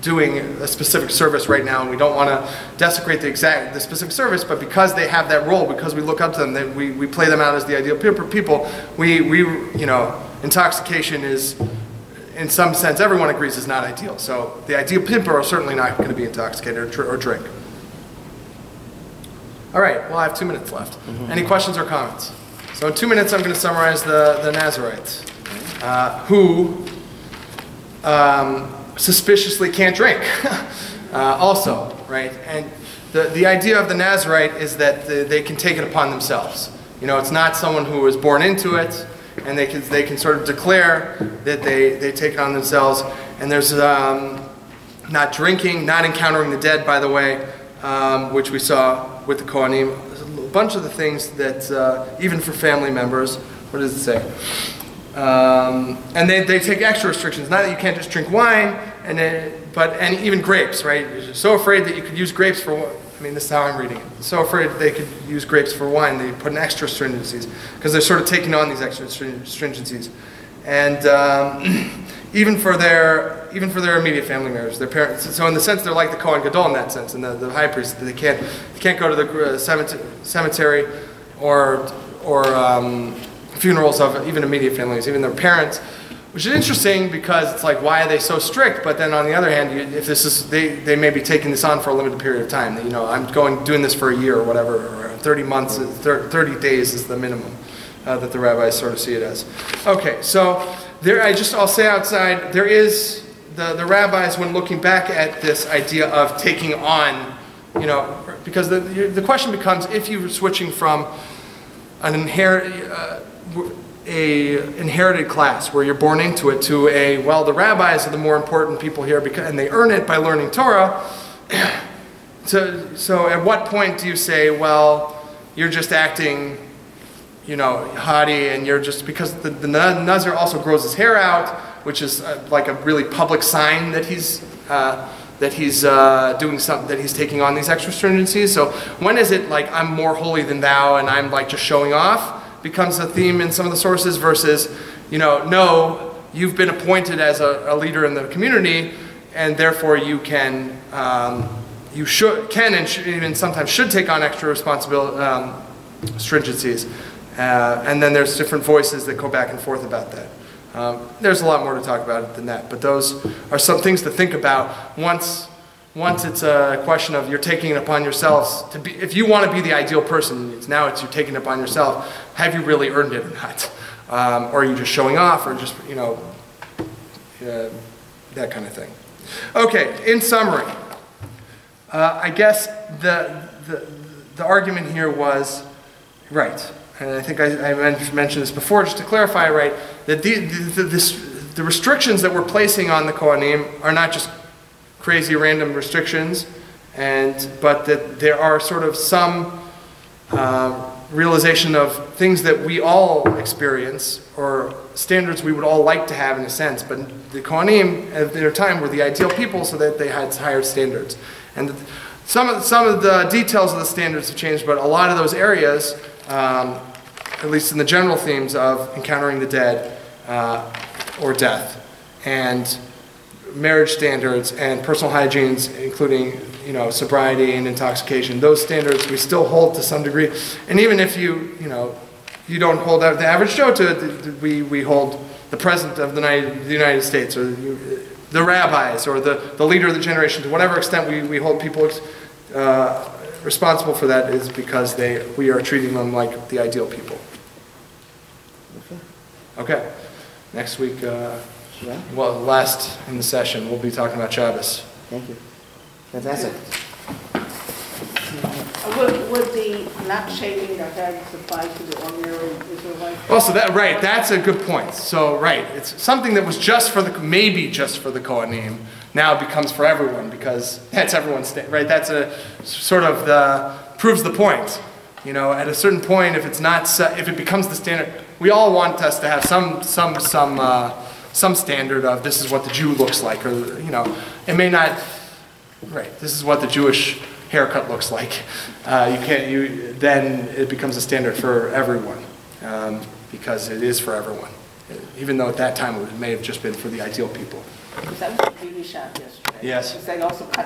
doing a specific service right now, and we don't want to desecrate the specific service, but because they have that role, because we look up to them, we play them out as the ideal people, you know, intoxication is, in some sense, everyone agrees is not ideal. So the ideal people are certainly not going to be intoxicated or drink. All right, well, I have 2 minutes left. Any questions or comments? So in 2 minutes, I'm going to summarize the Nazirites, who suspiciously can't drink also, right? And the idea of the Nazirite is that they can take it upon themselves. You know, it's not someone who was born into it, and they can sort of declare that they take it on themselves. And there's not drinking, not encountering the dead, by the way, which we saw with the Kohanim. There's a bunch of the things that, even for family members, what does it say? And they take extra restrictions. Not that you can't just drink wine, and even grapes, right? You're so afraid that you could use grapes for, I mean, this is how I'm reading it. So afraid they could use grapes for wine, they put in extra stringencies, because they're sort of taking on these extra stringencies. And even for their immediate family members, their parents. So in the sense, they're like the Kohen Gadol in that sense, and the high priest. They can't go to the cemetery or funerals of even immediate families, even their parents, which is interesting because it's like, why are they so strict? But then on the other hand, if this is, they may be taking this on for a limited period of time. You know, I'm doing this for a year or whatever, or 30 months, 30 days is the minimum that the rabbis sort of see it as. Okay, so I'll say outside, there is the rabbis, when looking back at this idea of taking on, you know, because the question becomes, if you're switching from an inherited class where you're born into it to the rabbis are the more important people here and they earn it by learning Torah. So at what point do you say, well, you're just acting, you know, haughty, and you're just, because the Nazir also grows his hair out, which is like a really public sign that he's doing something, that he's taking on these extra stringencies. So when is it like, I'm more holy than thou and I'm like just showing off, becomes a theme in some of the sources, versus, you know, no, you've been appointed as a leader in the community, and therefore you can, and even sometimes should take on extra responsibility, stringencies. And then there's different voices that go back and forth about that. There's a lot more to talk about it than that, but those are some things to think about once it's a question of you're taking it upon yourselves to be, if you want to be the ideal person, you're taking it upon yourself, have you really earned it or not? Or are you just showing off, or just, you know, that kind of thing. Okay, in summary, I guess the argument here was, right, and I think I mentioned this before, just to clarify, right, that the restrictions that we're placing on the Kohanim are not just crazy random restrictions, but that there are sort of some realization of things that we all experience, or standards we would all like to have in a sense, but the Kohanim at their time were the ideal people, so that they had higher standards. And some of the details of the standards have changed, but a lot of those areas, at least in the general themes of encountering the dead or death, and marriage standards and personal hygienes, including, you know, sobriety and intoxication, those standards we still hold to some degree. And even if you don't hold out the average Joe to it, we hold the president of the United States, or the rabbis, or the leader of the generation, to whatever extent we hold people responsible for that, is because we are treating them like the ideal people. Okay. Next week, last in the session, we'll be talking about Shabbos. Thank you. Fantastic. Would the not shaving their heads apply to the ordinary Israelites? Well, so that's a good point. So, right, it's something that was maybe just for the Kohanim, now becomes for everyone, because that's everyone's, right? That's a sort of proves the point. You know, at a certain point, if it's not if it becomes the standard, we all want us to have some standard of this is what the Jew looks like, or you know, it may not. Right, this is what the Jewish haircut looks like. Then it becomes a standard for everyone, because it is for everyone, even though at that time it may have just been for the ideal people. That was a beauty shop yesterday. Yes. Because they also cut